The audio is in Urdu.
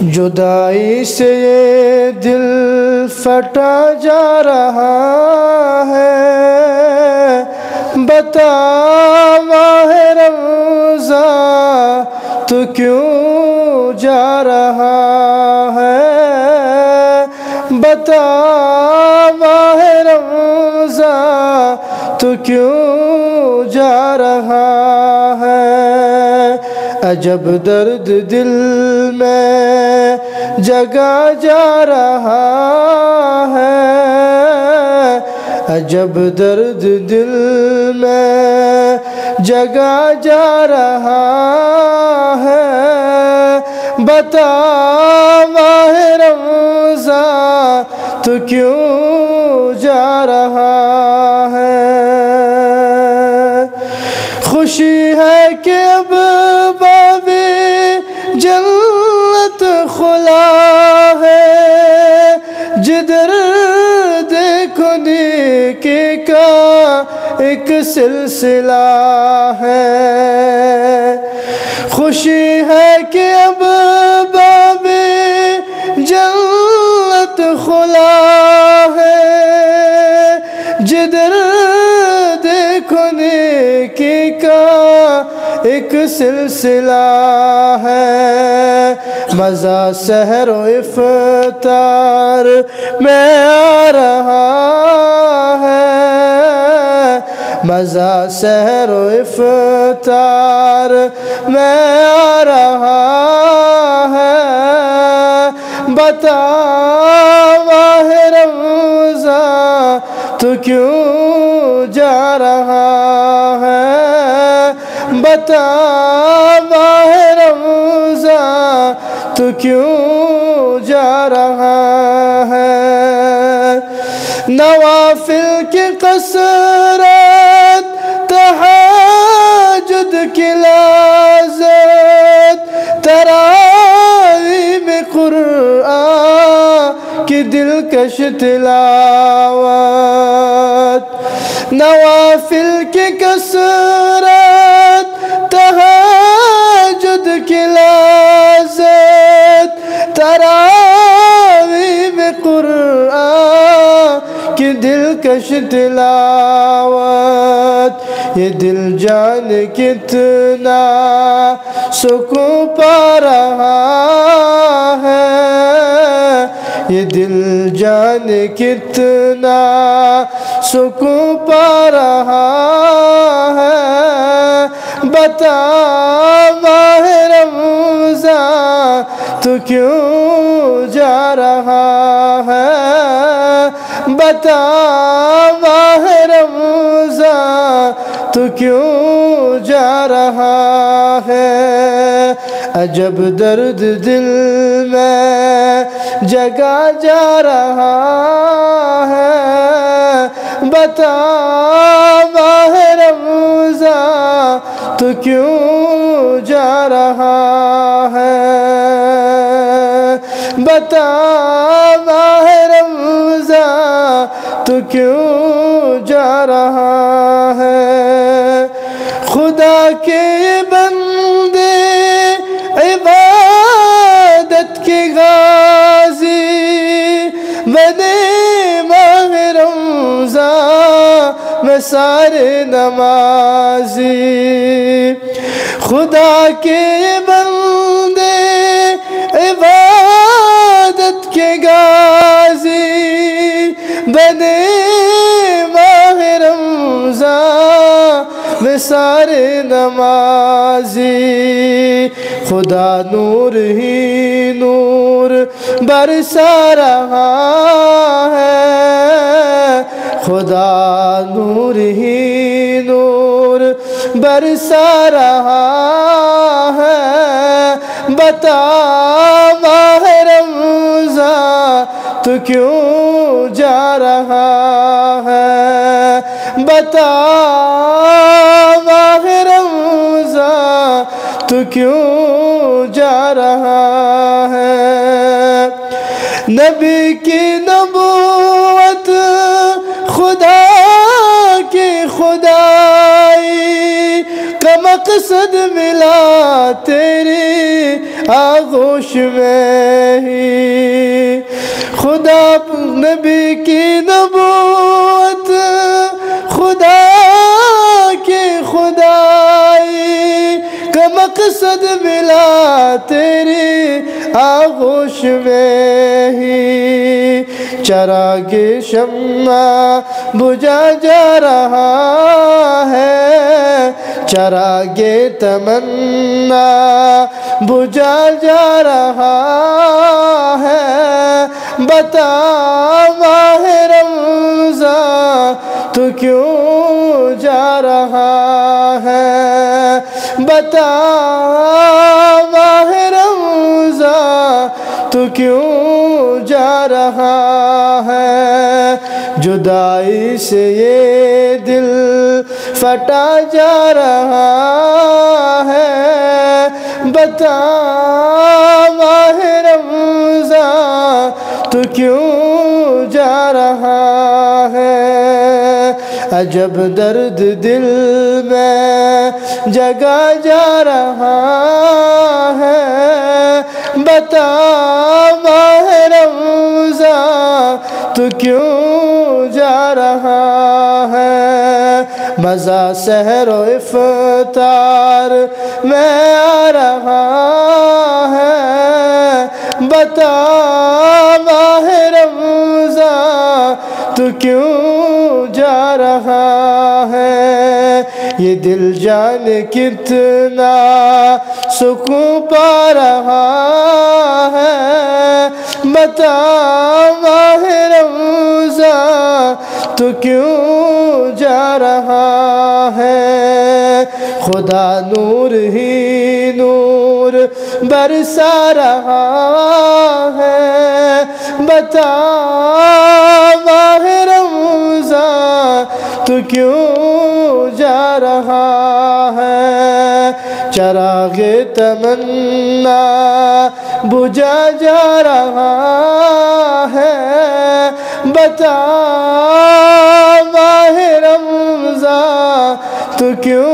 جدائی سے یہ دل پھٹا جا رہا ہے، بتا ماہ رمضان تو کیوں جا رہا ہے، بتا ماہ رمضان تو کیوں جا رہا ہے۔ عجب درد دل میں جگا جا رہا ہے، عجب درد دل میں جگا جا رہا ہے، بتا ماہ رمضان تو کیوں جا رہا ہے۔ خوشی ہے کہ اب باب جنت کھلا ہے، جدھر دیکھو نیکی کا ایک سلسلہ ہے۔ خوشی ہے کہ اب باب جنت کھلا ہے، جدھر دیکھو نیکی کا ایک سلسلہ ہے۔ مزہ سحر و افطار میں آ رہا ہے، مزہ سحر و افطار میں آ رہا ہے، بتا ماہ رمضان تو کیوں جا رہا ہے، بتا ماہ رمضان تو کیوں جا رہا ہے۔ نوافل کی کثرت، تہجد کی لذت، تراویح میں قرآن کی دلکش تلاوت، نوافل کی کثرت، تہجد کی لذت، تراویح میں قرآن کی دلکش تلاوت، یہ دل جان کتنا سکون پا رہا ہے، یہ دل جان کتنا سکون پا رہا ہے، بتا ماہ رمضان تو کیوں جا رہا ہے، بتا ماہ رمضان تو کیوں جا رہا ہے۔ عجب درد دل میں جگا جا رہا ہے، بتا ماہ رمضان تو کیوں جا رہا ہے، بتا ماہ رمضان تو کیوں جا رہا ہے۔ خدا کے بندے عبادت کے غازی بنے ماہ رمضان میں سارے نمازی، خدا کے بندے عبادت کے غازی بنے ماہ رمضان میں سارے نمازی، خدا نور ہی نور برسا رہا ہے، خدا نور ہی نور برسا رہا ہے، بتا ماہ رمضان تو کیوں جا رہا ہے، بتا ماہ رمضان تو کیوں جا رہا ہے۔ نبی کی نبوت، خدا کی خدائی کا مقصد ملا تیری آغوش آغوش میں ہی خدا نبی کی نبوت خدا کی خدائی کا مقصد ملا تیری آغوش میں ہی چراغ شمع بجھا جا رہا ہے چراغ تمنا بجھا جا رہا ہے بتا ماہ رمضان تو کیوں جا رہا ہے بتا ماہ رمضان تو کیوں جا رہا ہے جدائی سے یہ دل پھٹا جا رہا ہے بتا ماہ رمضان تو کیوں جا رہا ہے عجب درد دل میں جگا جا رہا ہے بتا ماہ رمضان تو کیوں جا رہا ہے مزہ سحر و افطار میں آ رہا ہے بتا ماہ رمضان تو کیوں جا رہا ہے یہ دل جان کتنا سکون پا رہا ہے بتا ماہ رمضان تو کیوں جا رہا ہے خدا نور ہی نور برسا رہا ہے بتا ماہ رمضان تو کیوں جا رہا ہے چراغ تمنا بجھا جا رہا ہے بتا ماہ رمضان تو کیوں